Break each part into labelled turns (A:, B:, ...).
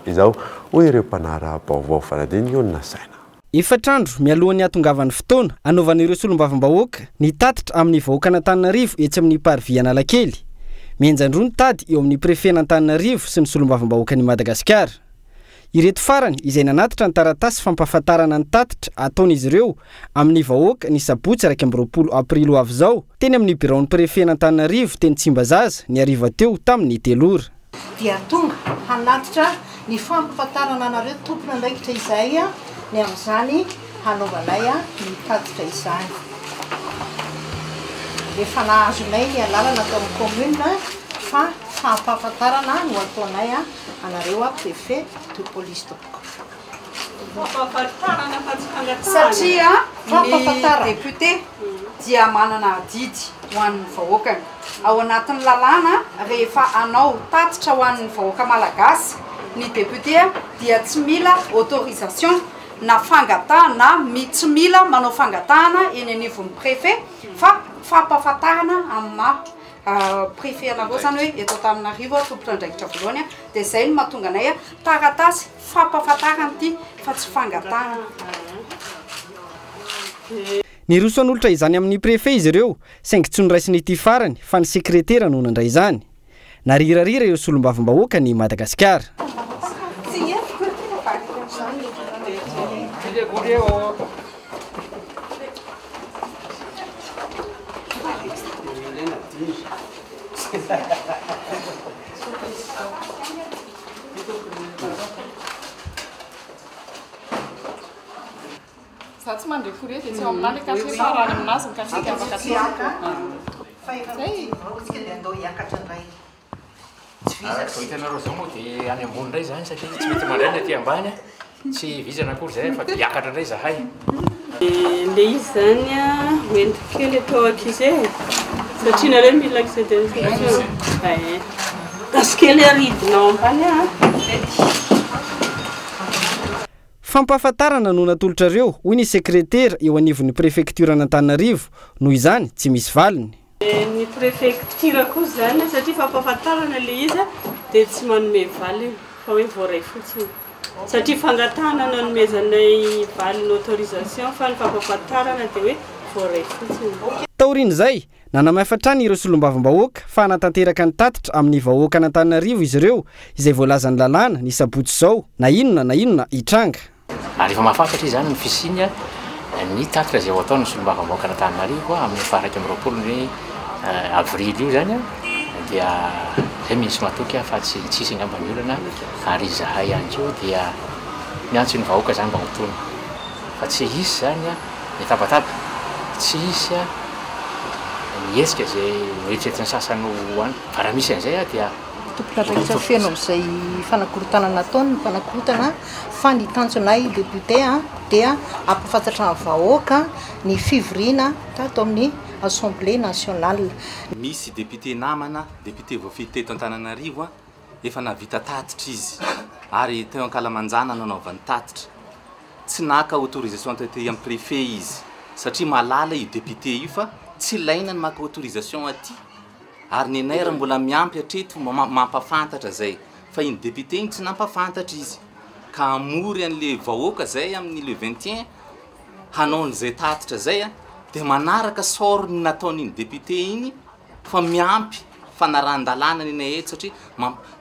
A: izao hoy ireo mpanara baovao fanadiny Iona Saina.
B: Efatrandro mialohan'ny atongavan'ny fotoana anaovan'ireo solombavam-bahoaka ny tatitra amin'ny vahoaka n'Antananarivo etsy amin'ny parvy Analakely. Mianjandroa ny tady eo amin'ny prefet n'Antananarivo sy ny solombavam-bahoaka ny Madagasikara. Ireto farany izay nanatitra ny taratasy fampahafantarana ny tatitra ataon'izy ireo amin'ny vahoaka ny sabotsy 20 aprily avy izao teny amin'ny biron'ny prefet n'Antananarivo teny Tsimbazaza ny hariva teo tamin'ny 3 ora.
C: Dia tonga hanatitra ny fampahafantarana anareo tompona andraikitra izay ny amin'izany hanaovanay ny tatitra izany. Rehefa nahazonay ny alalana atao amin'ny commune fa fampahafantarana no ataonay anareo prefet de police tompoko.
D: Satria ny député dia manana didy ho an'ny vahoakany. Ao anatin'ny lalàna rehefa anao tatitra ho an'ny vahoaka malagasy, ny député dia tsy mila autorisation na fangatahana tsy mila manao fangatahana eny anivon'ny préfet fa fampahafantarana amin'ny préfet anareo zany hoe eto Antananarivo tompona andraikitra voalohany dia izay no mahatonga anay taratasy fampahafantarana ity fa tsy fangatahana.
B: Ny rosan'olitra izany amin'ny prefet izy ireo saingy tsy noraisiny ity farany fa ny sekretera no nandray izany. Narirarira ireo solombavam-bahoaka ny Madagasikara.
E: Za tsy mandray fory dia tsy amin'any kafe farany aminazy ny kafe afaka
F: hitanareo zao moa dia any ambony indray zany satria tsy mety mandray ny aty ambany tsy vizana akory zay fa hiakatra indray zahay.
G: Le izy zany hoentiko kely atao akizy satria nareo mila accédation tasy kely aridinao ambany
B: Fampahafantarana no natolotra ireo hoy ny sekretera eo anivon'ny prefecture n'Antananarivo noho izany tsy misy valiny.
G: Ny prefecture koa zany satria fampahafantarana le izy dia tsy manome valiny fa hoe voaray fotsiny. Satria fangatahana nanomezanay valiny autorisation fa ny fampahafantarana dia hoe voaray fotsiny.
B: Taorian'izay nanamaifatrany ireo solombavam-bahoaka fa hanatanteraka ny tatitra amin'ny vahoaka n'Antananarivo izy ireo izay voalazany lalàna ny sabotsy izao na inona hitranga.
F: Rehefa mahafantatra izany ny fisiny ny tatitra izay ataon'ny solombavam-bahoaka n'Antananarivo amin'ny 20 avrily io zany dia zay misy matoky fa tsisy angambany olana ary zahay ihany koa dia miantso ny vahoaka zany mba hotona fa tsy hisy zany ny tabataba tsy hisy mietsika zay eritreritiny sasany hoany fa raha misy an'izay dia
C: tompona andraikitra feno amin'izay fanakorotana nataony ny fanakorotana fa ny tanjonay député dia ampafantatra ny vahoaka ny fivoriana tato amin'ny Assemblée nationale.
H: Misy député namana, député voafily teto Antananarivo efa navita tatitra izy ary teo Ankalamanjana nanaovany tatitra. Tsy naka autorisation tety amin'ny préfet izy satria malala io député io fa tsy ilaina ny maka autorisation aty. Ary ny anay raha mbola miampy hatreto mampafantatra zay fa iny député iny tsy nampafantatra izy ka amory an'le vahoaka zay amin'ny le 21 hanao an'izay tatitra zay dia manaraka sorony nataon'iny député iny fa miampy fanaran-dalàna ny eto satria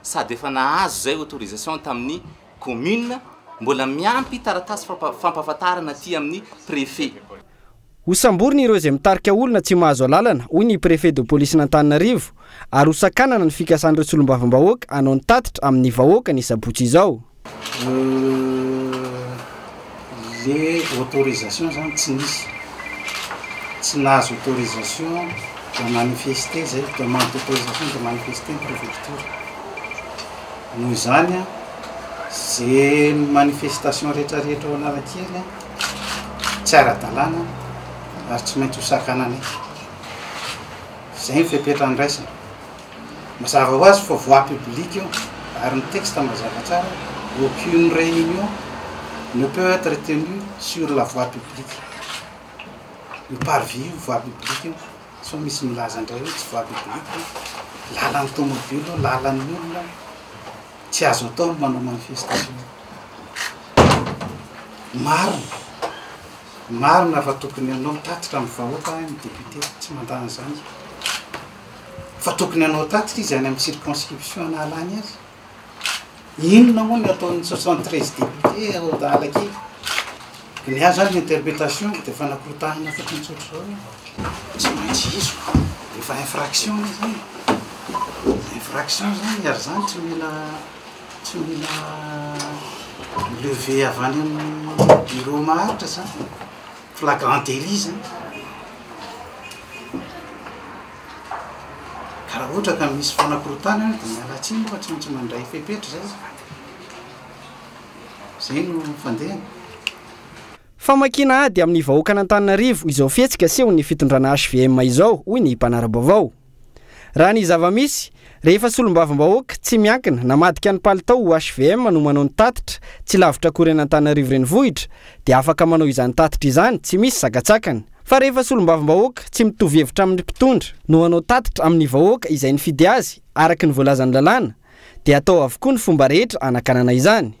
H: sady efa nahazo zay autorisation tamin'ny commune mbola miampy taratasy fampahafantarana aty amin'ny préfet.
B: Hosamboriny ireo izay mitarika olona tsy mahazo alalana hoy ny préfet de police n'Antananarivo ary hosakanana ny fikasan'ireo solombavam-bahoaka hanao ny tatitra amin'ny vahoaka ny sabotsy izao.
I: Le autorisation zany tsy nisy. Tsy nahazo autorisation de manifester zay demande d'autorisation de manifester ny préfecture. Noho izany zay manifestation rehetrarehetra ao Analakely tsy ara-dalàna ary tsy maintsy hosakananay. Zay ny fipetrany raisina. Mazava ho azy fa voix publique io ary ny texte mazava tsara aucune réunion ne peut être tenue sur la voie publique. Le parvis voie publique so misy milaza ndray hoe tsy voie publique lalan'ny tomobile lalan'ny olona tsy azo atao manao manifestation marina fa tokony anao tatitra amin'ny vahoaka ny député tsy mandana zany fa tokony anao tatitra izy any amin'ny circonscription analany azy inona moa ny ataon'ny 73 député ao Analakely ny azo zany l'interprétation dia fanakorotahana fotsiny tsy maintsy izo efa infraction zany ary zany tsy mila levé avy any amin'ny bureau maharitra zany flagrant délit zany ka raha ohatra ka misy fanakorotana dia mialatsiny fa tsy maintsy mandray fepetra zay no fandehana.
B: Famakina ady amin'ny vahoaka n'Antananarivo izao fihetsika seho ny fitondrana HVM izao hoy ny mpanara-baovao. Raha ny zava-misy rehefa solombavam-bahoaka tsy miankina namadika ny palitao HVM no manao ny tatitra tsy lavitra akory an'Antananarivo renivohitra dia afaka manao izany tatitra izany tsy misy sakatsakany. Fa rehefa solombavam-bahoaka tsy mitovy hevitra amin'ny mpitondra no manao tatitra amin'ny vahoaka izay nifidy azy araka ny voalazan'ny lalàna dia atao avokoa ny fomba rehetra anakanana izany.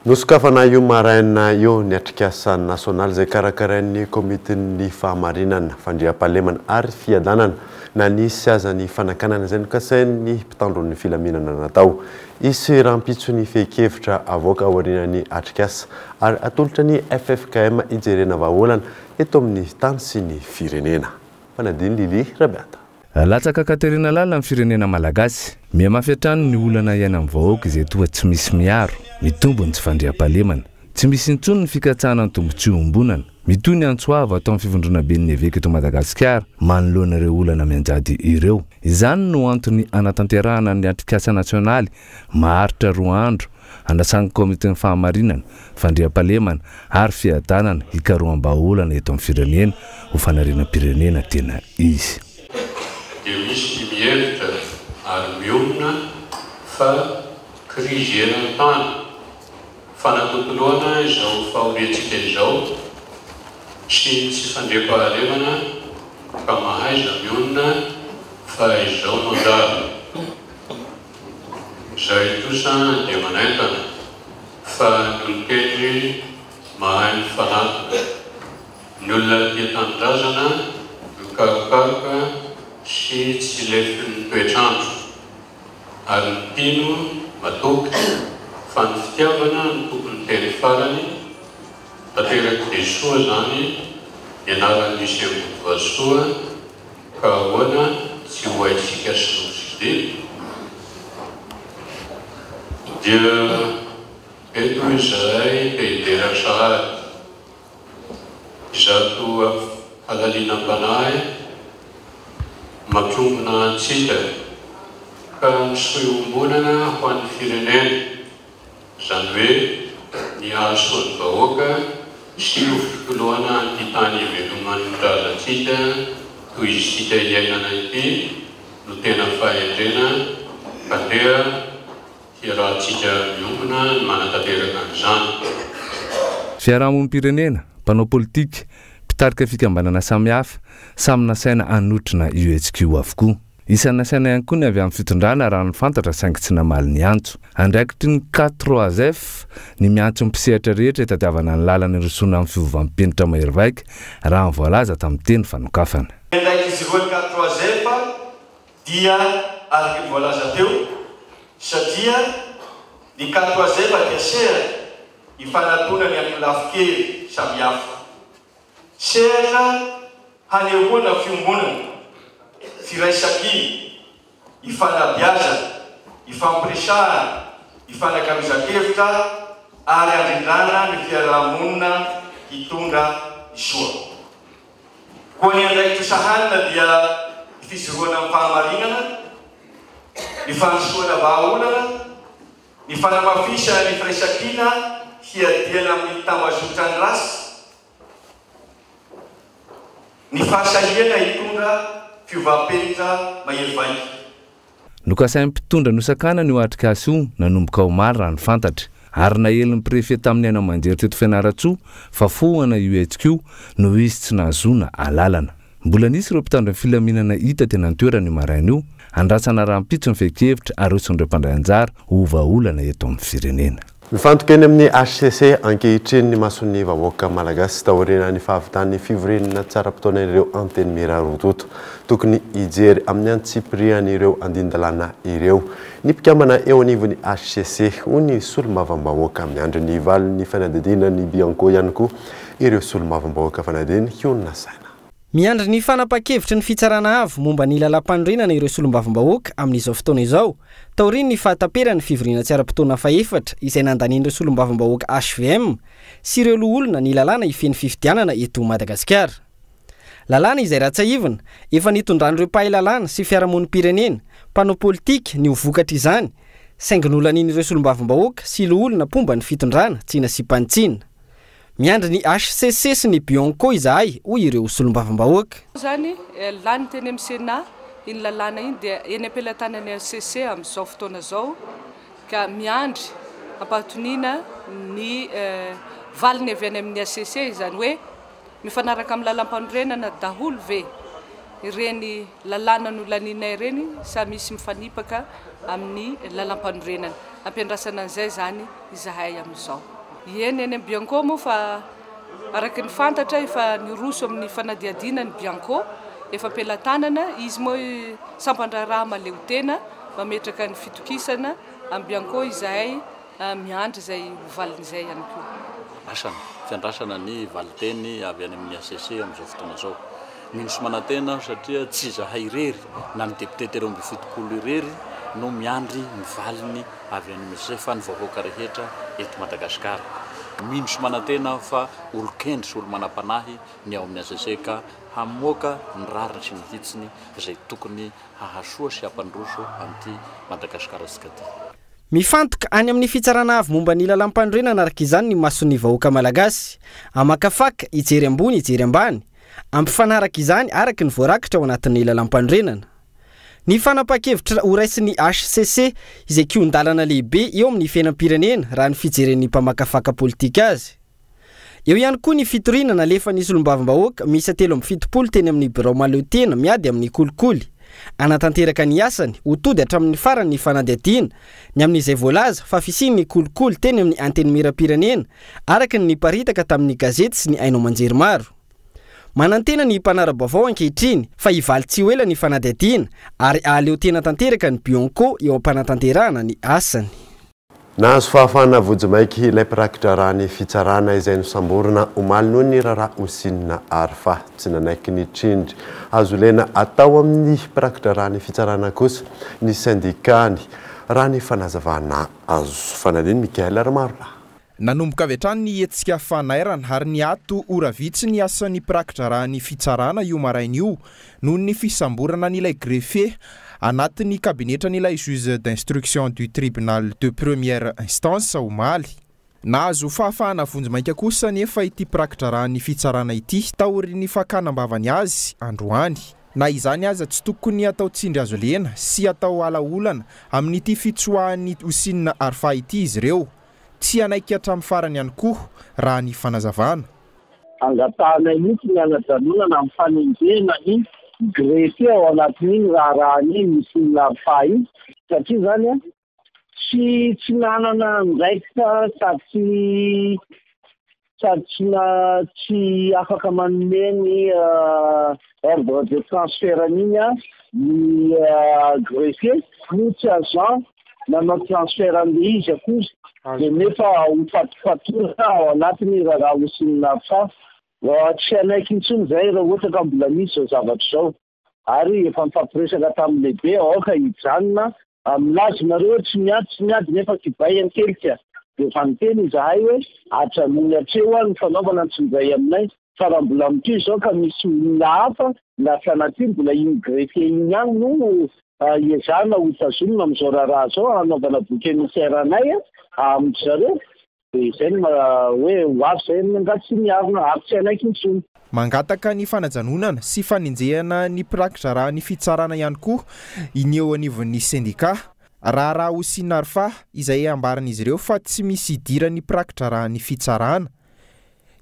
A: Nosokafana io maraina io ny atrikasa nasionaly izay karakarain'ny komitin'ny fahamarinana fandriam-pahalemana ary fiadanana na nisy aza ny fanakanana izay nokasain'ny mpitandron'ny filaminana natao. Isy rampitsony fehi-kevitra avoaka aorinan'ny atrikasa ary atolotra ny FFKM ijerena vahaolana eto amin'ny tany sy ny firenena. Fanadiny Lili Rabiata.
J: Latsaka Katerina Lala amin'ny firenena malagasy mia mafiatrano ny olana iaina amin'ny vahoaka izay toa tsy misy miaro mitombony tsy fandriam-pahalemana tsy misy intsony ny fikatsahana ny tombontsia ombonana mitoy ny antsoava atao amin'ny fivondrona ben'ny eveka eto Madagasikara manoloana ireo olana mianjady ireo. Izany no antony anatanterahana ny atrikasa nasionaly maharitra 2 andro andrasan'ny komitin'ny fahamarinana fandriam-pahalemana ary fiadanana hikaroham-baholana eto amin'ny firenena ho fanariana-pirenena tena izy.
K: Dia misy mihevitra ary miomina fa krizy eran-tany fanatotoloana izao fahorentsika izao sy tsy fandriam-pahalemana ka mahaiza miomina fa izao mandalo. Izay tosa dia manaintana fa ny olon-teny mahay ny fanatona ny olona tia tanindrazana mikarokaroka sy tsy lefin'ny toetrandro ary ny mpino matoky fa ny fitiavana ny tokony teny farany tanteraky dia soa zany ianarany misy ambony vasoa ka ahoana tsy ho haitsika sy nosidely dia eto izay dia hideraka sahady izato halaliana am-panahy mampiomona antsika ka nysoe ombonana ho an'ny firenena zany hoe ny ahasoan'ny vahoaka sy ho fitoloana an'ity tany ivelomany drazantsika toy izysika iainana ity no tena fahendrena kandeha hiarahantsika miombona ny manatanteraka an'izany.
J: Fiarahamonim-pirenena, mpanao politika, mpitarika fikambanana samihafa samy nasaina hanotrina UHQ avokoa. Isan'ny nasaina ihany koa ny avy amin'ny fitondrana raha ny fantatra saingy tsy namaly ny antso. Andraikitry ny 4-3F ny miantso ny mpisehatra rehetra itadiavana ny lalana irosona amin'ny fiovam-penitra mahery vaika raha ny voalaza tamin'ny teny fanokafana.
L: Izy roa 4-3F dia araka ny voalaza teo satria ny 4-3F dia sehatra ifanatona ny amin'ny lafokely samihafa. Sehatra hanehoana fiombonana firaisaky ifanabiaza ifampiresahana ifanakamiza-kevitra ary andrindrana ny fiarahamonina hitondra isoa. Koa ny andraikitry sahanina dia ifizoroana amin'ny fahamarinana ny fanosoana vahaolana ny fanamafisa ny firaisakiana hiadiana amin'ny tambazotra ny rasy ny fahasahiana hitondra fiovam-penitra mahery vaika.
J: Nokasain'ny mpitondra nosakana ny atrikasa io nanomboka ho maro raha ny fantatra ary nahelin'ny prefet tamin'ny aina manjery teto Fianaratsoa fa foana UHQ no izy tsy nahazona alalana. mbola nisy ireo mpitandro ny filaminana hita tena ntoerana io maraina io andrasana rahampitso ny feikevitra ary oson'ireo mpandray anjara ovaolana eto amin'ny firenena.
A: Mifantoka eny amin'ny HCC ankehitriny ny mason'ny vahoaka malagasy taoriana ny fahavitan'ny fivoriana tsara mpitaona ireo anteny mirarototo tokony hijery amin'ny antsipiriany ireo andindalana ireo. Ny mpikamana eo anivon'ny HCC ho ny solombavambahoaka amin'ny andro ny valin'ny fanadidina ny Bianco ihany koa ireo solombavambahoaka fanadiny hiona saina.
B: Miandry ny fanapa-kevitra ny fitsarana avo momba ny lalam-pandrenana ireo solombavambahoaka amin'izao fotoana izao. Taoriny ny fahataperany fivoriana tsy ara-potoana faefatra izay nandanin'ireo solombavambahoaka HVM sy ireo loholona ny lalàna ifeny fifidianana eto Madagasikara. Lalàna izay ratsaivana efa nitondran'ireo mpahay lalàna sy fiarahamonim-pirenena, mpanao politika ny ho vokatra izany, saingy nolan'ireo solombavambahoaka sy loholona pomba ny fitondrana tsina sy mpantsina. Miandry ny HCC sy ny Bianco izahay hoy ireo solombavambahoaka.
M: Zany lany teny amin'ny Sénat iny lalàna iny dia eny am-pelantanan'ny HCC amin'izao fotoana zao ka miandry ampatonina ny valiny avy any amin'ny HCC izany hoe mifanaraka amin'ny lalam-pandrenana daholo ve ireny lalàna nolaninay ireny sa misy mifanipaka amin'ny lalam-pandrenana ampiandrasana an'izay zany izahay amin'izao. Eny amin'ny Bianco moa fa araka ny fantatra efa niroso amin'ny fanadiadiana ny Bianco efa pelantanana izy moa sampandraraha maleo tena mametraka ny fitokisana amin'ny Bianco izahay miandry izay valin'izay ihany koa.
N: Fiandrasana ny valiteny avy any amin'ny HCC amin'izao fotoana izao. Minosy manantena satria tsy izahay irery na ny député telo amby fitopolo irery no miandry ny valiny avy any amin'ny fa ny vahoaka rehetra eto Madagasikara. Minosy manantena fa olokendry sy olo manam-panahy ny ao amin'ny HCC ka hamoaka ny rariny sy ny vitsiny izay tokony hahasoa sy hampandroso amin'ity Madagasikara sika ty.
B: Mifantoka any amin'ny fitsarana avy momba ny lalam-pandrenana araka izany ny mason'ny vahoaka malagasy, amakafaka hijery ambony hijery ambany, ampifanaraka izany araka ny voarakitra ao anatin'ny lalam-pandrenana. Ny fanapa-kevitra ho raisin'ny HCC izay kion-dalana lehibe eo amin'ny fiainam-pirenena raha ny fijeren'ny mpamakafaka politika azy. Eo ihany koa ny fitoriana nalefa ny solombavambahoaka miisa 7 teny amin'ny birao maleo tena miady amin'ny kolikoly. Anatanteraka ny asany hotody hatramin'ny farany ny fanadihadiana ny amin'izay voalaza fa fisian'ny kolikoly teny amin'ny anteny miram-pirenena araka ny niparitaka tamin'ny gazety sy ny haino aman-jery maro. Manantena ny mpanara-baovao ankehitriny fa hivaly tsy ho ela ny fanadihadiana ary aleo tena tanteraka ny Bianco eo am-panatanterahana ny asany.
A: Nahazo fahafahana vojimaiky ilay mpirakitra raha ny fitsarana izay nosamborina omaly noho ny raharaha osinina arfa tsy nanaiky ny trindry azo lena atao amin'ny mpirakitra raha ny fitsarana kosa ny sindikany raha ny fanazavana azo fanadiny Mikael Armarola.
O: Nanomboka avy hatrany ny hetsika fanairana ary ny ato ora vitsy ny asan'ny mpirakitra raha ny fitsarana io maraina io noho ny fisamborana n'ilay greffier anatin'ny kabinetra n'ilay juge d'instruction du tribunal de première instance omaly. Nahazo fahafahana vonjimaika kosa nefa ity mpirakitra raha ny fitsarana ity taorin'ny fakanambavany azy androany. Na izany aza tsy tokony atao tsindry azo lena sy atao alaolana amin'ity fitsoahan'ny osinina arfa ity izy ireo. Tsy anaiky hatramin'ny farany ihany koa raha ny fanazavana.
P: Angatahana mihitsy ny anajanonana amin'ny fanenjena ny greffier ao anatin'iny raharahany misy ny arfa iny satria zany tsy nanana ndraikitra sady tsy afaka manome ny ordre de transfert an'iny ny greffier no tsy agent nanao transfert an'le izy akozy de nefa hofatofatorana ao anatiny raha osinina arfa. Tsy anaiky intsony zay raha ohatra ka mbola misy zao zavatra zao ary efa mifampiresaka tamin'ny lehibe aoka hijanona milazonareo tsy miady nefa kibay ankelika de efa niteny izahay hoe atranony hatreo ny fanaovana antsinjay aminay fa raha mbola mity zao ka misy olona hafa lasa anaty mbola iny greffier iny ihany no iezana ho tazonina amin'izao raha zao anaovana boky émissaire anay amin'ny zareo.
O: Mangataka ny fanajanonana sy fanenjehana ny mpirakitra raha ny fitsarana ihany koa iny eo anivon'ny sindika raha osinina arfa izay ambaran'izy ireo fa tsy misy idira ny mpirakitra raha ny fitsarana.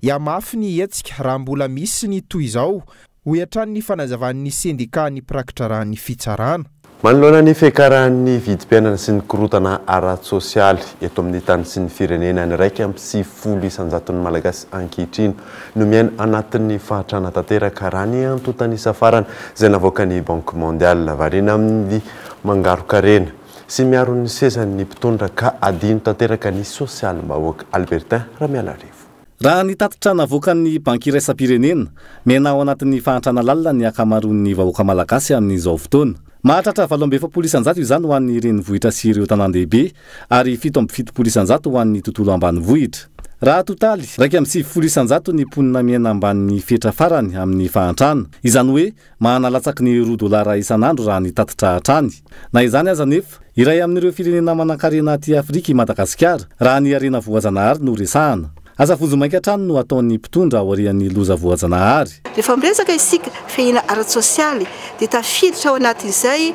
O: Iamafy ny hetsika raha mbola misy ny toy izao hoy hatrany ny fanazavan'ny sendika ny prakitra raha ny fitsarana.
A: Manoloana ny fiakaran'ny vidim-piainana sy ny korotana ara-tsosialy eto amin'ny tany sy ny firenena ny 150,000 malagasy ankehitriny no miaina anatin'ny fahatrana tanteraka raha ny antotany safarana izay navoaka ny Banque Mondiale variana amin'ny mangarokarena sy miaro ny sezan'ny mpitondra ka adino tanteraka ny sosialim-bahoaka. Albertin Ramialarivo.
Q: Raha ny tatitra navoaka ny banky iraisam-pirenena miaina ao anatin'ny fahantrana lalina ny akamaroan'ny vahoaka malagasy amin'izao fotoana. Mahatratra 7,7% izany ho an'ny renivohitra sy ireo tanan-dehibe ary 7,7% ho an'ny tontolo ambanivohitra. Raha totaly 2,7% ny mponina miaina ambanin'ny fetra farany amin'ny fahantrana. Izany hoe mahanalatsaky ny $2 isan'andro raha ny tatitra hatrany. Na izany aza nefa iray amin'ireo firenena manan-karena aty Afrika i Madagasikara raha ny arena voajanahary no resahana. Aza vonjomaika hatrany no ataon'ny mpitondra ao arian'ny loza voajanahary.
R: Rehefa miresaka isika fehina ara-tsosialy dia tafiditra ao anatin'izay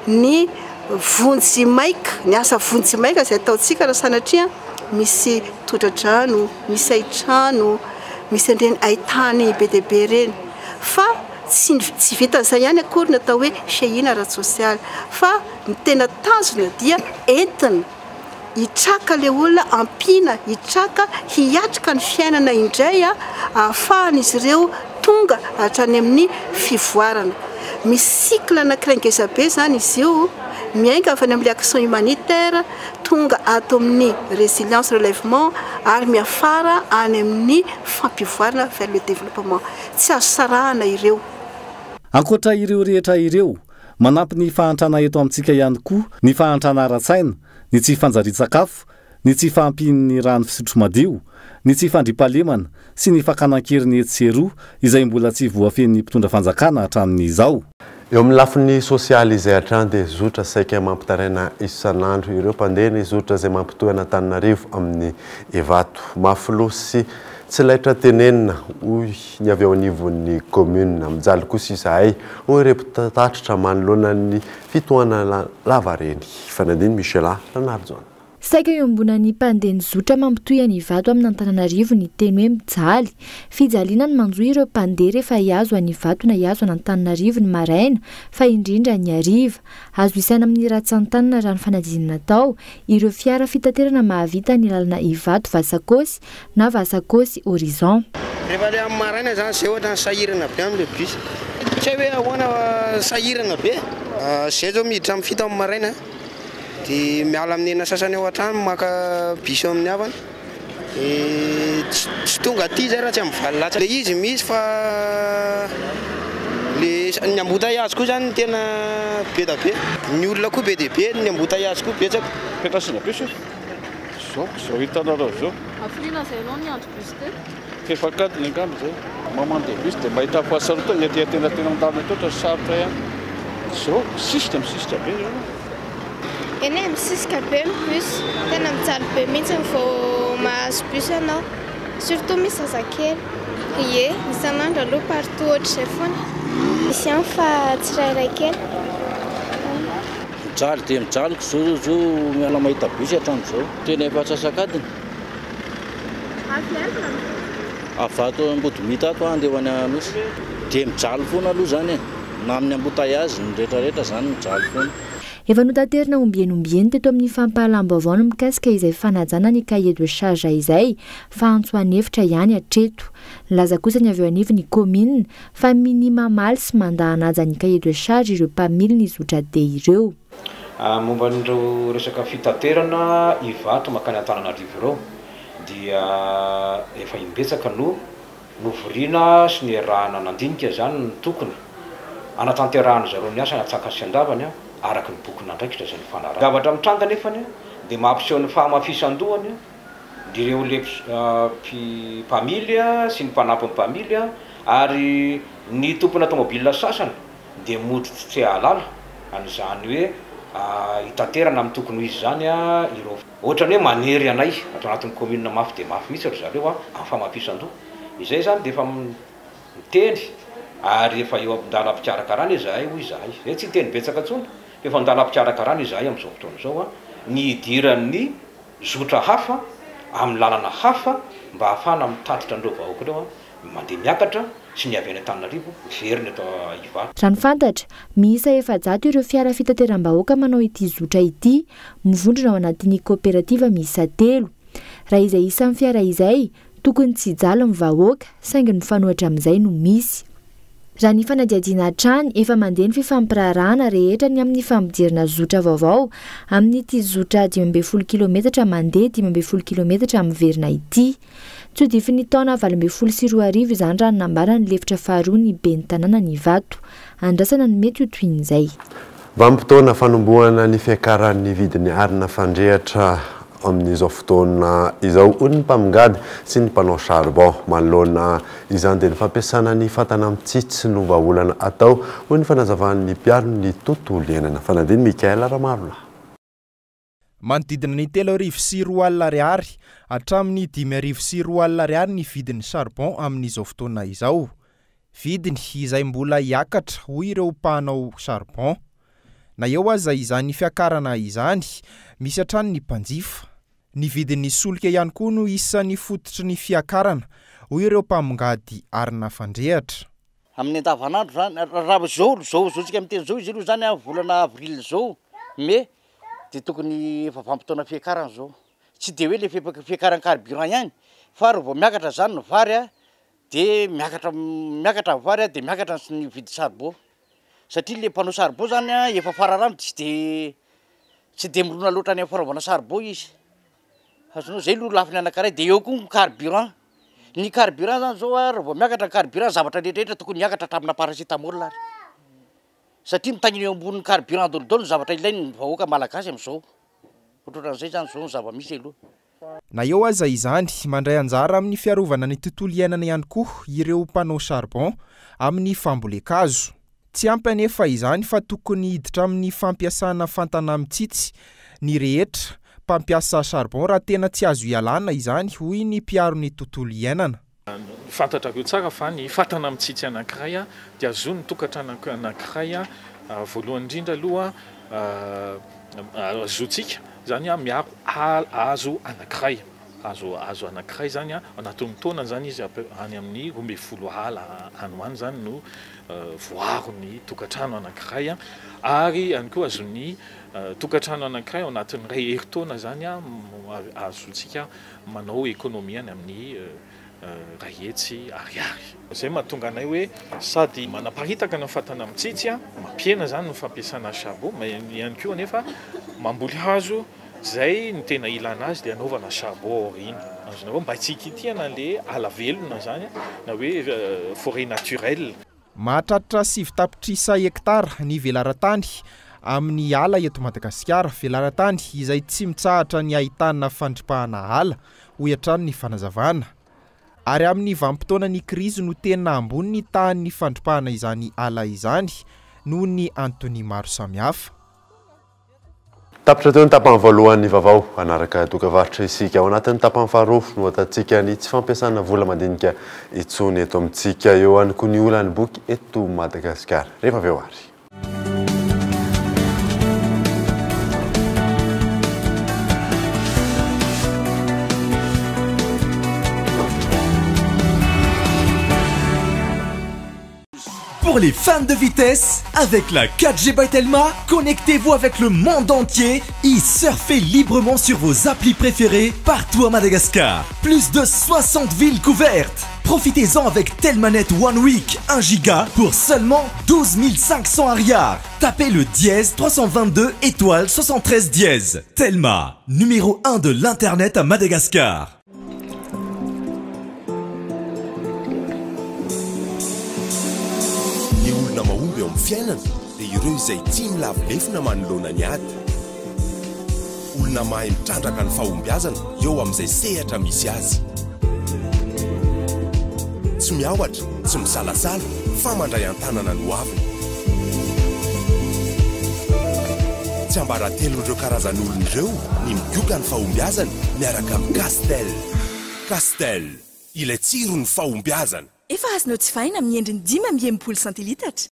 R: ny vonjy maika, ny asa vonjy maika izay ataontsika raha sanatria misy todradrano, misy aitrano, misy an'ireny aitany be dia be reny. Fa tsy vitan'izay ihany akory ny atao hoe fehina ara-tsosialy fa ny tena tanjona dia entina hitraka le olona ampina, hitraka hiatrika ny fiainana indray ahafahan'izy ireo tonga hatrany amin'ny fivoarana. Misy cycle anankiray ngezabe zany izy io, miainga avy any amin'ny action humanitaire tonga ato amin'ny résilience relèvement ary miafara any amin'ny fampivoarana vers le développement. Tsy azo sarahana ireo.
Q: Ankoatra ireo rehetra ireo, manampy ny fahantrana eto amintsika ihany koa ny fahantrana ara-tsaina, ny tsy fanjarian-tsakafo, ny tsy fahampian'ny rano fisotro madio, ny tsy fandripahalemana sy ny fakanan-keriny etseroa izay mbola tsy voafen'ny mpitondra fanjakana hatramin'izao.
A: Eo amin'ny lafiny sosialy izay hatrany dia zotra saika mampitaraina isan'andro ireo mpandeha ny zotra izay mampitohy Antananarivo amin'ny Evato. Mafilo sy tsy laitra tenenina hoy ny avy ao anivon'ny commune mijaly kosa izahay hoy repitatratra manoloana ny fitohanana lavareny. Fanadiny Michela Ranardzon.
S: Saika eo ambonan'ny mpandeha ny zotra mampitohy any Ivato amin'ny Antananarivo ny teny hoe mijaly. Fijaliana ny manjohy ireo mpandeha rehefa hiazo any Ivato na hiazo any Antananarivo ny maraina fa indrindra ny hariva. Azo isaina amin'ny ratsan-tanana raha ny fanadinana natao ireo fiara fitaterana mahavita ny lalana Ivato Vasakosy na Vasakosy Horizon.
T: Rehefa le amin'ny maraina zany zay ohatra ny sahirana be amin'ilay bus. Tsy hoe ahoana sahirana be. Zay zao miditra amin'ny fito amin'ny maraina. Dia miala amin'ny ena sasany ao an-trano maka biso amin'ny havana. Tsy tonga aty zay raha tsy amin'ny valo latsa. Le izy misy fa le ny embouteillage koa zany tena be da be. Ny olona koa be dia be, ny embouteillage koa betsaka.
U: Petrasina be so. Zao hitanareo zao.
E: Afrina zay ianao ny andro bus te?
U: Fefakadiny angamba zay. Mamandeha bus dia mahita fahasaroto ny tena an-dalana totra sarotra ihany. Zao système be zao.
V: Eny misisika be ny bus, tena mijaly be mihitsy vao mahazo bus ianao. Surtout misy zazakely. Ie, isan'andro aloha partout ohatr'izay foana. Misy ihany fa tsirairay-kely.
N: Mijaly dia mijaliko zao miala mahita bus hatramin'izao. Tena efa atsasakadiny. Avato Ambodimita ato andeha ho any Anosy. Dia mijaly foana aloha zany na amin'ny embouteillage ny rehetrarehetra zany mijaly foana.
S: Efa notanterina ombieny teto amin'ny fampahalam-baovao mikasika izay fanajana ny cahier de charge izay fa antsoan'hevitra ihany hatreto. Laza kosa ny avy eo anivon'ny commune fa minimamaly sy mandahanaja ny cahier de charge ireo mpamily ny zotra-de ireo.
W: Momba n'ireo resaka fitaterana Ivato makany Antananarivo ireo dia efa imbetsaka no novoriana sy ny arahana nandinika zany ny tokony anatanterahana zareo ny asa anatsaka sy andavany araky ny boky nandraikitra zay ny fanarahana. Zavatra mitranga nefany dia mampiseho ny fahamafisan-dohany dia ireo le mpamily sy ny mpanampy ny mpamily ary ny tompona tomobile sasany dia moditra tsy halala an'izany hoe hitaterana amin'ny tokony ho izy zany ireo. Ohatrany hoe manery anay atao anatin'ny commune mafy dia mafy mihitsy ry zareo amin'ny fahamafisan-doha. Izay zany dia efa miteny ary efa eo am-dalam-pikarakarana izahay hoy izahay. Zay tsy teny betsaka intsony. Efa an-dalam-pikarakarana izahay amin'izao fotoana izao ny idiran'ny zotra hafa amin'ny lalana hafa mba ahafahana mitatitra andreo vahoaka ireo mandeha miakatra sy ny avy any Antananarivo veriny atao Ivato.
S: Raha ny fantatra, miisa 700 ireo fiara fitateram-bahoaka manao ity zotra ity, mivondrona ao anatin'ny kooperativa miisa 3. Raha izay isan'ny fiara izay, tokony tsy jalo ny vahoaka, saingy ny fanohatra amin'izay no misy. Raha ny fanadihadiana hatrany efa mandeha ny fifampirarahana rehetra ny amin'ny fampidirana zotra vaovao amin'ity zotra 12 km mandeha 12 km miverina ity. Tsy dify ny taona 2024 izany raha nambara ny lefitra faharoa ny ben'ny tanàna ny Ivato. Andrasana ny mety ho toy izay.
A: Vanim-potoana fanombohana ny fiakaran'ny vidin'ny arina fandrehatra amin'izao fotoana izao hoy ny mpamingady sy ny mpanao charbon. Manoloana izany dia ny fampiasana ny fatana mitsitsy no vahaolana atao hoy ny fanazavan'ny mpiaro ny tontolo iainana. Fanadiny Mikael Ramarona.
O: Manodidina ny 3,4 alina ariary hatramin'ny 5,4 alina ariary ny vidin'ny charbon amin'izao fotoana izao. Vidiny izay mbola hiakatra hoy ireo mpanao charbon. Na eo aza izany fiakarana izany, misy hatrany ny mpanjifa. Ny vidin'ny solika ihany koa no isan'ny fototry ny fiakarana hoy ireo mpamingady arina fandrehatra.
D: Amin'ny andavanandro zany raha zao tsika miteny zao izy io zany volana avril zao mais dia tokony efa vanim-potoana fiakarana zao. Tsy dia hoe le fiakaran carburant ihany fa raha vao miakatra zany ny vary dia miakatra vary dia miakatra ny vidy charbon. Satria le mpanao charbon zany efa fararano tsy dia mirona loatra ny fanaovana charbon izy. Azonao zay lo lafiny anankiray dia eo koa ny carburant. Ny carburant zany zao raha vao miakatra carburant zavatra rehetrarehetra tokony miakatra hatramina paracétamol ary. Satria mitangina eo ambonin'ny carburant dolodolo ny zavatra ilainy vahoaka malagasy amin'izao. Ohatran'izay zany zao ny zava-misy aloha.
O: Na eo aza izany mandray anjara amin'ny fiarovana ny tontolo iainana ihany koa ireo mpanao charbon amin'ny fambolekazo. Tsy ampy anefa izany fa tokony hiditra amin'ny fampiasana fantana mitsitsy ny rehetra mpampiasa charbon raha tena tsy azo ialana izany hoy ny mpiaro ny tontolo iainana.
F: Fantatrako tsara fa ny fatana mitsitsy anankiray dia azony tokatrano anankiray voalohany indrindra aloha azotsika zany miaro hazo anankiray. Hazo anankiray zany anatin'ny taona zany izy any amin'ny 12 ala any hoany zany no voaro ny tokatrano anankiray ary ihany koa azon'ny tokatrano anankiray ao anatin'ny ray herintaona zany azotsika manao ekonomia any amin'ny ray hetsy ariary. Zay mahatonga anay hoe sady manaparitaka ny fatana mitsitsy mampiena zany ny fampiasana charbon ma ihany koa anefa mamboly hazo zay ny tena ilana azy dia anaovana charbon orina. Azonao mba tsy kitihana le ala velona zany na hoe forêt naturelle.
O: Mahatratra 7 tapitrisa hektara ny velaran-tany amin'ny ala eto Madagasikara, velaran-tany izay tsy mitsahatra ny ahitana fandripahana ala hoy hatrany ny fanazavana. Ary amin'ny vanim-potoana ny krizy no tena ambony ny tahan'ny fandripahana izany ala izany noho ny antony maro samihafa.
A: Tapitra teo ny tapany voalohany vaovao anaraka dokavarotra isika ao anatin'ny tapany faharoa no atantsika ny tsy fampiasana vola mandinika itsony eto amintsika eo ihany koa ny olany boky eto Madagasikara. Rehefa avy eo ary.
G: Pour les fans de vitesse, avec la 4G by Telma, connectez-vous avec le monde entier et surfez librement sur vos applis préférés partout à Madagascar. Plus de 60 villes couvertes. Profitez-en avec Telmanet One Week 1 giga pour seulement 12 500 ariars. Tapez le dièse 322 étoile 73 dièse. Telma, numéro 1 de l'internet à Madagascar.
X: Fiainana dia ireo izay tsy milavilefina manoloana ny ady. Olona mahay mitrandraka ny fahombiazana eo amin'izay sehatra misy azy. Tsy miaohatra, tsy misalasala, fa mandray an-tanana no aviny. Tsy ambaratelo ireo karazan'olon'ireo ny migioka ny fahombiazana miaraka amin'ny Castel. Castel, ilay tsiro ny fahombiazana.
Y: Efa azonao jifaina amin'ny endriny 5 centilitatra.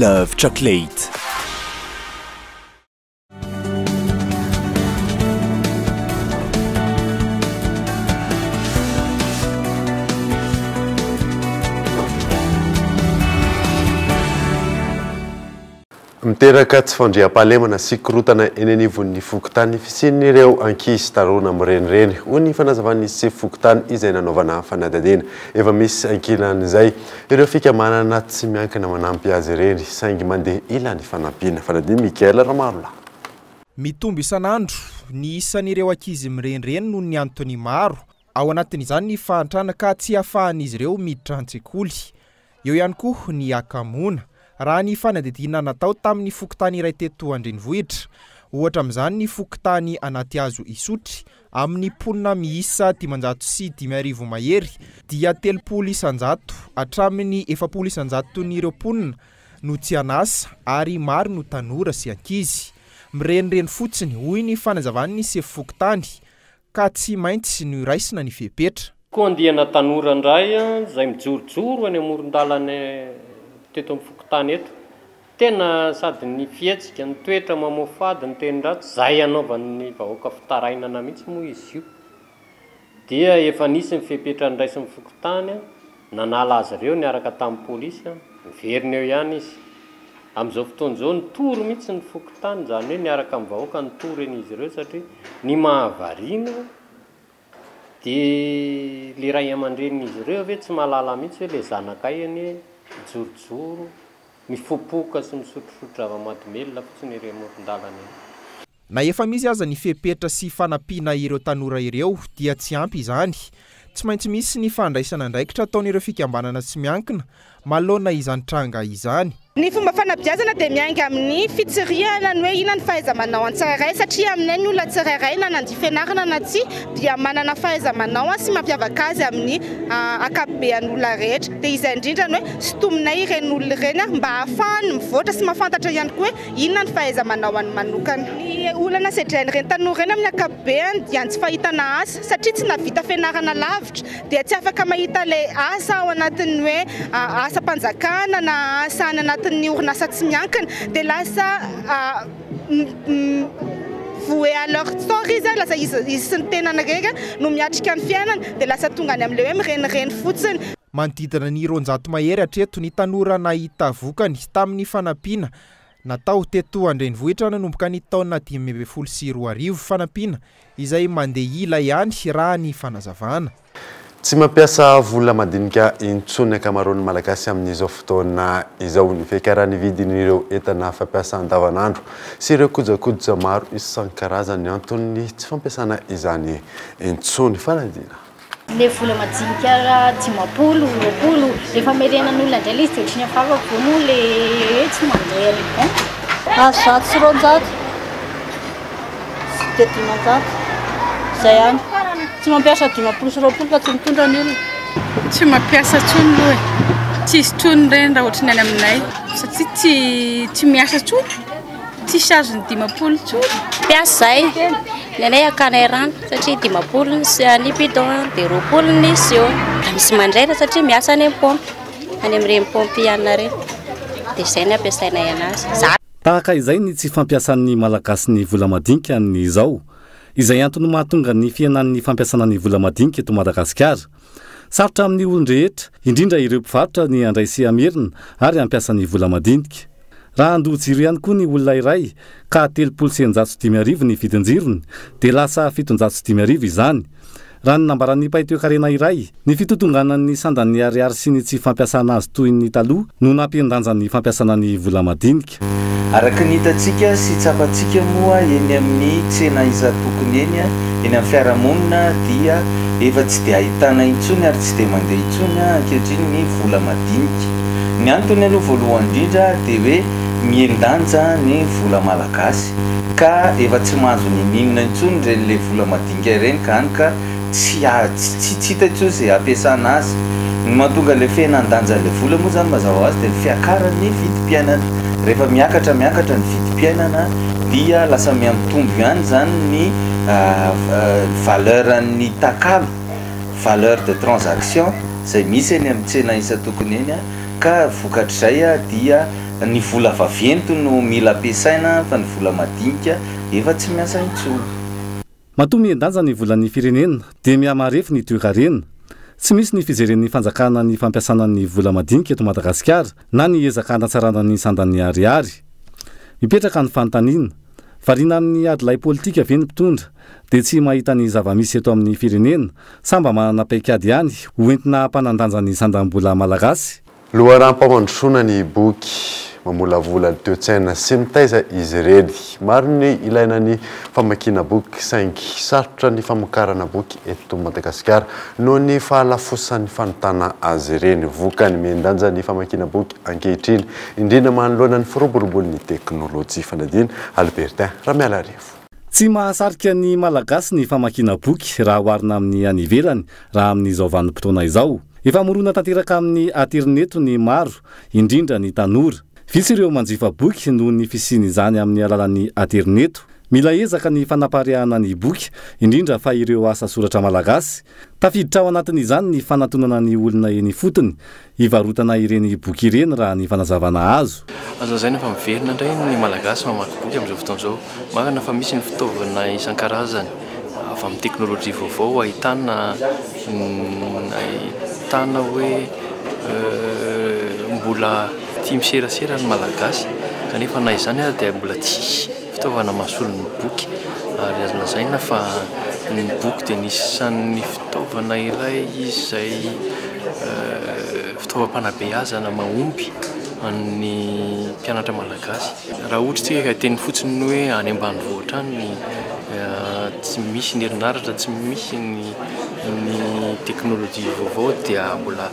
X: Love Chocolate.
A: Miteraka tsy fandriam-pahalemana sy korotana eny anivon'ny fokotany fisian'ireo ankizy tarona mirenireny ho ny fanazavan'ny sy fokotany izay nanaovana fanadadena efa misy ankilan'izay ireo fikamanana tsy miankina manampy azy ireny saingy mandeha ilany fanampiana Fanadia Mikael Ramarola.
O: Mitombo isan'andro ny isan'ireo ankizy mirenireny noho ny antony maro ao anatin'izany ny fahantrana ka tsy ahafahan'izy ireo miditra an-tsekoly. Eo ihany koa ny akamona raha ny fanadidina natao tamin'ny fokotany iray teto Andrenivohitra. Ohatra amin'izany ny fokotany anaty hazo Isotry amin'ny ponina miisa 505 mahery dia 300 isanjato hatramin'ny 700 isanjato n'ireo ponina no tsy anasa ary maro no tanora sy ankizy. Mirenireny fotsiny hoy ny fanazavan'ny sefo fokotany ka tsy maintsy no raisina ny fepetra.
C: Koa andiana tanora indray izay mijorojoro any amoron-dalana teto amin'ny fokotany eto. Tena sady ny fietsika ny toetra mamofady ny teny-dratsy izay anaovan'ny vahoaka fitarainana mihitsy moa izy io. Dia efa nisy ny fepetra ny raisin'ny fokotany nanala azy ireo niaraka tamin'ny polisy miverina eo ihany izy. Amin'izao fotoan'izao nitory mihitsy ny fokotany izany hoe niaraka amin'ny vahoaka nitory eny izy ireo satria ny mahavariana dia le ray aman-drenin'izy ireo ve tsy mahalala mihitsy hoe le zanakay eny mijorojoro mifopoka sy misotrosotra zava-mahadomelona fotsiny ireo amoron-dalana eny.
O: Na efa misy aza ny fepetra sy fanampiana ireo tanora ireo dia tsy ampy izany. Tsy maintsy misy ny fandraisana andraikitra ataon'ireo fikambanana tsy miankina manoloana izany tranga izany.
H: Ny fomba fanabeazana dia mianga amin'ny fitsiriana ny hoe inona ny fahaiza-manao an-tsirairay satria aminay ny olona tsirairay na nandihy fianarana na tsy dia manana fahaiza-manao sy mampiavaka azy amin'ny akapobean'ny olona rehetra. Dia izay indrindra ny hoe sotominay ireny olona ireny mba ahafahany mivoatra sy mahafantatra ihany koa hoe inona ny fahaiza-manao any manokana. Ny olana sedrain'ireny tanora ireny amin'ny akapobeany dia tsy fahitana asa satria tsy navita fianarana lavitra dia tsy afaka mahita le asa ao anatin'ny hoe asa mpanjakana na asa any anatin'ny ny orinasa tsy miankina dia lasa voué à leur sort izy lasa izy sy ny tenany reka no miatrika ny fiainana dia lasa tonga any amin'ilay hoe mirenireny fotsiny.
O: Manodidina ny 200 mahery hatreto ny tanora nahita vokany tamin'ny fanampiana natao teto Andrenivohitra nanomboka ny taona 2012 fanampiana izay mandeha ila ihany raha ny fanazavana.
A: Tsy mampiasa vola madinika intsony ankamaroan'ny malagasy amin'izao fotoana izao ny fiakaran'ny vidin'ireo entana fampiasa andavanandro sy ireo kojakoja maro isan-karazany antony tsy fampiasana izany intsony. Fanadina.
I: Le vola madinika 10, 20, rehefa merenan'olona indray izy dia ohatrany afavako moa le tsy mandeha le
K: zato sy roanjato sy dia 500 izay ihany. Tsy mampiasa 10 sy 20 fa tsy mitondra ny olona.
E: Tsy mampiasa tsony loha e. Tsy isy tsony ireny raha ohatrany any aminay satria tsy miasa tsony. Tsy charge ny 10 tsony.
K: Piasa zay. Ny anay akanay rano satria 10 sy ny bidon dia 20 ny sio. Misy mandraina satria miasa any am-pompe. Any amin'ireny pompe ihany reny. Dia izay ny ampiasainay anazy.
Q: Tahaka izay ny tsy fampiasan'ny malagasy ny vola madinika n'izao. Izay antony mahatonga ny fiainan'ny fampiasana ny vola madinika eto Madagasikara. Sarotra amin'ny olon-drehetra, indrindra ireo mpivarotra ny andraisy amerina ary ampiasa ny vola madinika. Raha andojiry ihany koa ny olona iray ka 3,500 ny vidin-jirony dia lasa 7,500 izany. Raha ny nambaran'ny mpaitoekarena iray, ny fitotonganan'ny sandan'ny ariary sy ny tsy fampiasana azy toy ny taloha no nampiandanjan'ny fampiasana ny vola madinika.
L: Araka ny hitantsika sy tsapantsika moa eny amin'ny tsena iza-tokony eny amin'ny fiarahamonina dia efa tsy dia ahitana intsony ary tsy dia mandeha intsony ankehitriny ny vola madinika. Ny antony aloha voalohany indrindra dia hoe miendanja ny vola malagasy ka efa tsy mahazo ny ninona intsony ren'ilay vola madinika ireny ka hany ka tsy hita intsony izay ampiasana azy. Ny mahatonga ilay fiainan-danjan'ilay vola moa izany mazava ho azy dia ny fiakaran'ny vidim-piainana. Rehefa miakatra ny vidim-piainana dia lasa miamitombo ihany zany ny valeuran'ny takalo, valeur de transaction izay misy eny amin'ny tsena isa-tokony eny ka vokatr'izay dia ny vola vaventy no mila ampiasaina fa ny vola madinika efa tsy miasa intsony.
Q: Matoa miendanja ny volan'ny firenena dia mihamarefy ny toekarena. Tsy misy ny fijeren'ny fanjakana ny fampiasana ny vola madinika eto Madagasikara na ny ezakana tsarana ny sandany ariary. Mipetraka ny fanontaniana, variana amin'ny adilay politika ve ny mpitondra dia tsy mahita ny zava-misy eto amin'ny firenena samba manana paikady ihany hoentina hampanandanja ny sandam-bola malagasy.
A: Loharampamandrosoana ny boky mamolavola ny toe-tsaina sy mitaiza izy ireny. Maro ny ilaina ny famakiana boky saingy sarotra ny famokarana boky eto Madagasikara noho ny fahalafosan'ny fanontana azy ireny. Vokany miendanja ny famakiana boky ankehitriny indrindra manoloana ny firoborombolon'ny teknôlôjia. Fanadina Albertin Ramialarivo.
Q: Tsy mahasarika ny malagasy ny famakiana boky raha oharina amin'ny any ivelany raha amin'izao vanim-potoana izao. Efa morona tanteraka amin'ny aterineto ny maro indrindra ny tanora. Vitsy ireo manjifa boky noho ny fisiany izany amin'ny alalan'ny aterineto. Mila ezaka ny fanapaharehana ny boky indrindra fa ireo asa soratra malagasy. Tafiditra ao anatin'izany ny fanatonana ny olona eny fotony hivarotana ireny boky ireny raha ny fanazavana azo.
B: Azo zay efa miverina indray ny malagasy mamaky boky amin'izao fotoana izao. Marina fa misy ny fitaovana isan-karazany avy amin'ny teknôlôjia vaovao ahitana hoe mbola tia miserasera ny malagasy kanefa na izany ary dia mbola tsy fitaovana mahasolo ny boky ary azo lazaina fa ny boky dia nisan'ny fitaovana iray izay fitaovam-panabeazana mahomby ny mpianatra malagasy. Raha ohatra tsika teny fotsiny hoe any ambanivohitra any tsy misy ny herinaratra, tsy misy ny teknôlôjia vaovao dia mbola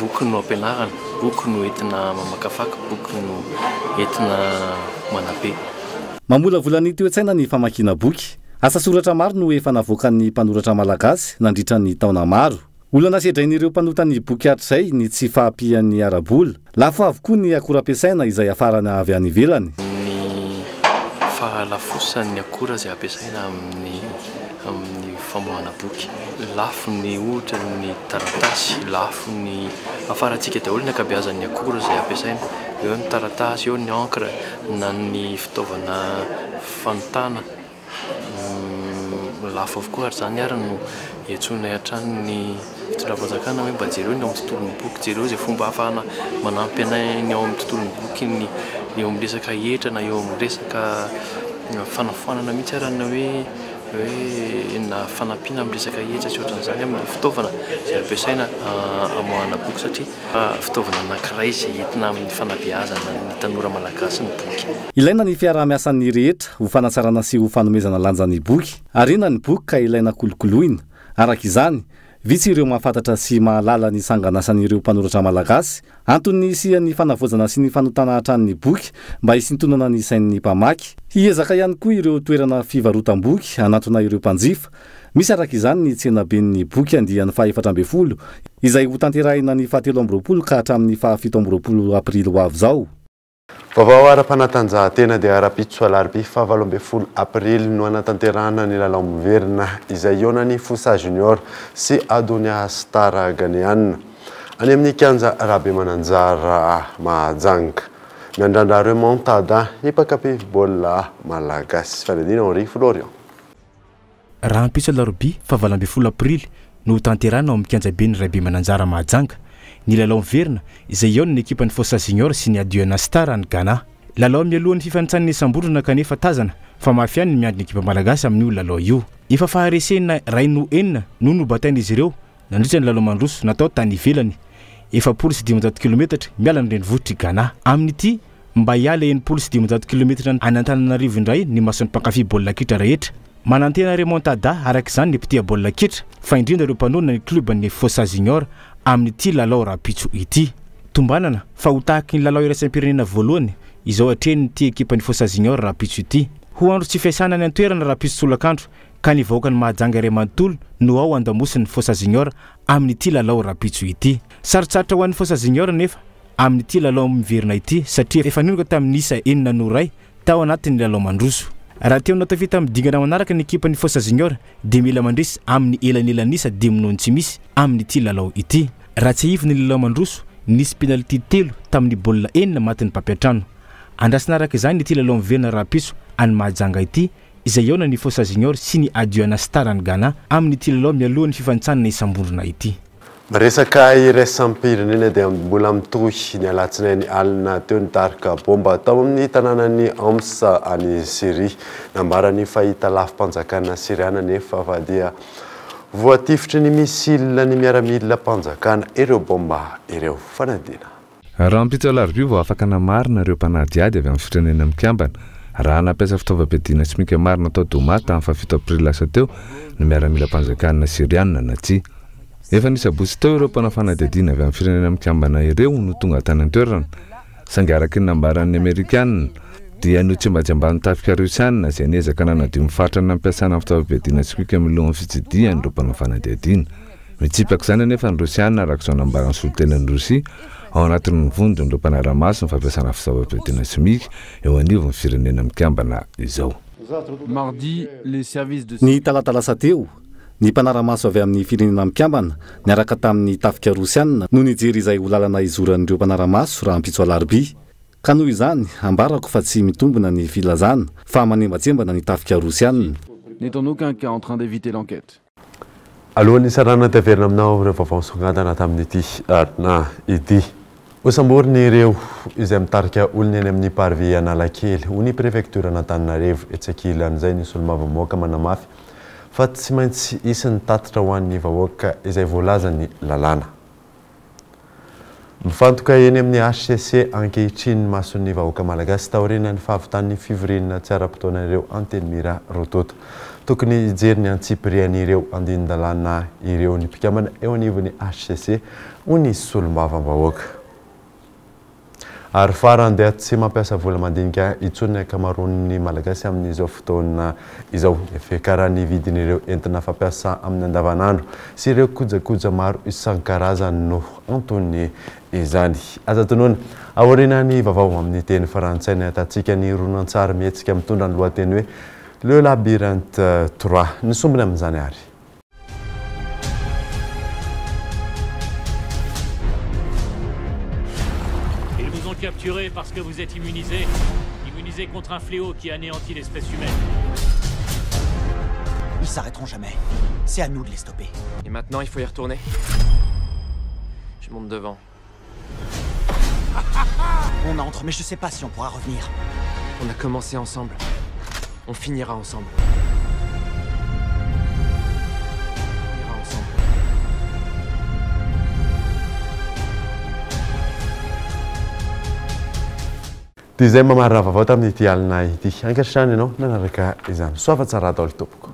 B: boky no ampianarana, boky no entina mamakafaka, boky no entina manabe.
Q: Mamolavola ny toe-tsaina ny famakiana boky. Asa soratra maro no efa navoakan'ny mpanoratra malagasy nandritra ny taona maro. Olana sedrain'ireo mpanota ny boky hatrizay ny tsy fahampian'ny arabola. Lafo avokoa ny akora ampiasaina izay afarana avy any ivelany.
B: Ny fahalafosan'ny akora izay ampiasaina amin'ny famoahana boky. Lafo ny ohatra ny taratasy, lafo ny afarantsika daholo ny ankabeazan'ny akora izay ampiasaina. Eo ny taratasy, eo ny encre, na ny fitaovana fanotana. Lafo avokoa ary zany ary no hiantsona hatrany ny fitondram-panjakana hoe mba jereo ny ao amin'ny tontolon'ny boky, jereo izay fomba ahafahana manampy anay ny ao amin'ny tontolon'ny boky ny eo amin'ny resaka hetra na eo amin'ny resaka fanafoanana mihitsy ary na hoe na fanampiana amin'ny resaka hetra sy ohatran'izany amin'ny fitaovana izay ampiasaina amoahana boky satria fitaovana anankiray izay entina amin'ny fanabeazana ny tanora malagasy ny boky.
Q: Ilaina ny fiarah-miasan'ny rehetra ho fanatsarana sy ho fanomezana lanjan'ny boky. Arena ny boky ka ilaina kolokoloina. Araka izany, vitsy ireo mahafantatra sy mahalala ny sanganasan'ireo mpanoratra malagasy antony isian'ny fanavoazana sy ny fanotana hatran'ny boky mba hisintonana ny sain'ny mpamaky. Hiezaka ihany koa ireo toerana fivarotam-boky anatona ireo mpanjifa. Misy araka izany ny tsenaben'ny boky andian'ny faha-7 izay ho tanterahina ny 7 ka hatramin'ny 7 aprily ho avy izao.
A: Vaovao ara-panatanjahantena dia ara-pitso alarobia 7 aprily no anatanterahana ny lalao miverina izay iona Fossa Junior sy Adonia Star Ghanéenne any amin'ny kianja Rabe Mananjara Mahajanga. Miandrandra remontada hipakape bola malagasy. Fanadina Henri Florian.
J: Raha pitso alarobia 7 aprily no tanterahana ao amin'ny kianja ben'ny Rabe Mananjara Mahajanga. Ny lalao miverina izay eo ny ekipan'ny Fossa Junior sy ny Adonia Star ny Ghana. Lalao mialohan'ny fifanitsan'ny Samborona kanefa tazana fa mafy ny miandry ny ekipa malagasy amin'io lalao io. Efa faharesena ray no enina no batain'izy ireo nandritra ny lalao mandroso natao tany ivelany. Efa 500 km miala ny renivohitry Ghana. Amin'ity mba hiala 500 km any Antananarivo indray ny mason'ny mpankafy baolina kitra rehetra. Manantena remontada araka izany ny mpitia baolina kitra fa indrindra ireo mpanona ny kluban'ny Fossa Junior amin'ity lalao rapitso ity. Tombanana fa ho tahaky ny lalao iraisam-pirenena voalohany izao hatreny ty ekipan'ny Fossa Junior rapitso ity. Ho andro tsy fiasana ny antoerana rapitso solakandro ka nivahoaka ny Mahajanga iray manontolo no ao andamosiny Fossa Junior amin'ity lalao rapitso ity. Sarotsarotra ho an'ny Fossa Junior nefa amin'ity lalao miverina ity satria efa ninoka tamin'ny isa 9 tao anatin'ny lalao mandroso. Raha teo natao vita midingana manaraka ny ekipan'ny Fossa Junior dia mila mandrisy amin'ny elanelanisa 10 minony tsy misy amin'ity lalao ity. Raha tsy hivy ny lalao mandroso nisy penalty telo tamin'ny baolina enina matin'ny mpampiatrano. Andrasana araka izany ity lalao miverina rapiso any Mahajanga ity izay eo na ny Fossa Junior sy ny Aduana Star any Ghana amin'ny ity lalao mialohan'ny fifantsanana isam-bondrona ity.
A: Resaka iraisam-pirenena dia mbola mitohy ny alatsinainy alina teo nitarika bomba tao amin'ny tanànan'ny Amsa any Syria nambarany fahita lafim-panjakana siriana nefa fa dia voatifitry ny misila ny miaramila mpanjakana ireo bomba ireo fanadina.
M: Raha mpitso alarobia vao afaka namarina ireo mpanady ady avy amin'ny firenena mikambana raha nampiasa fitaovam-piadiana simika marina tao Domata amin'ny fafito aprily lasa teo ny miaramila mpanjakana siriana na tsy. Efa nisabotsy teo ireo mpanao fanadihadiana avy amin'ny firenena mikambana ireo no tonga tany-toerana saingy araky ny nambaran'ny Amerikanina dia notsembatsembany tafika Rusiana izay niezaka nanadio mifaritra ny nampiasana fitaovam-piadiana simika milohan'ny fitsidiany ireo mpanao fanadihadiana. Mitsipaka izany anefa ny Rusiana arak'izao nambaran'ny solontenan'ny Rosia ao anatin'ny vondrony ireo mpanaramaso ny fampiasana fitaovam-piadiana simika eo anivon'ny firenena mikambana izao.
Q: Ny talatalasa teo ny mpanaramaso avy amin'ny firenena mikambana niaraka tamin'ny tafika Rosiana no nijery izay ho lalana izoran'ireo mpanaramaso raha mpitso alarobia ka noho izany ambarako fa tsy mitombona ny filazana fa manembatsembana ny tafika Rosiana.
P: N'est en aucun cas en train d'éviter l'enquête.
A: Alohan'ny sarana taverina aminao ireo vaovao songadana tamin'ity arina ity. Osamboriny ireo izay mitarika olona eny amin'ny parvis Analakely ho ny prefektura Antananarivo etsekilan'izay nisy olo-mavamoaka manamafy fa tsy maintsy isy ny tatitra ho an'ny vahoaka izay voalaza ny lalàna. Mifantoka eny amin'ny HCC ankehitriny mason'ny vahoaka malagasy taorina ny fahavitan'ny fivoriana tsy ara-potoanan'ireo antenimira rototo. Tokony hijery ny antsipirian'ireo andin-dalàna ireo ny mpikambana eo anivon'ny HCC ho nisy solombavam-bahoaka. Ary farany dia tsy mampiasa vola mandinika itsony akamaroan'ny malagasy amin'izao fotoana izao fiakaran'ny vidin'ireo entina fampiasa amin'ny andavanandro sy ireo kojakoja maro isan-karazany no antony izany. Aza tonoana aorianany vaovao amin'ny teny farantsay ny atantsika ny ronan-tsary mihetsika mitondra ny lohateny hoe Le Labyrinthe 3 ny sombony amin'izany ary.
R: Capturés parce que vous êtes immunisés contre un fléau qui anéantit l'espèce humaine.
T: Ils s'arrêteront jamais. C'est à nous de les stopper.
U: Et maintenant, il faut y retourner. Je monte devant.
T: On entre, mais je sais pas si on pourra revenir.
U: On a commencé ensemble. On finira ensemble.
A: Izay mamarina vaovao tamin'ity alina ity. Ankehitriny ianao nanaraka izany. Soava tsara daholo tompoko.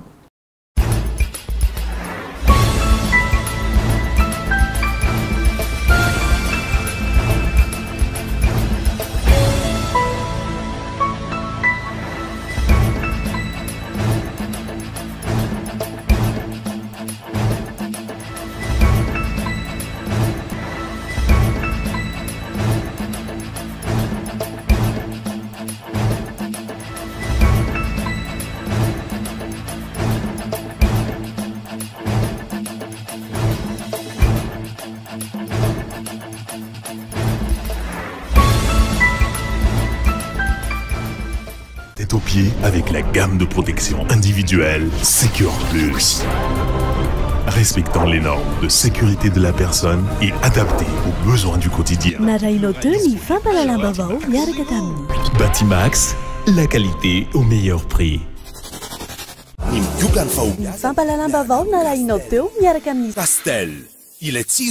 X: Au pied avec la gamme de protection individuelle Secure Plus. Respectant les normes de sécurité de la personne et adapté aux besoins du quotidien. Batimax, la qualité au meilleur prix. Castel, il est tiré.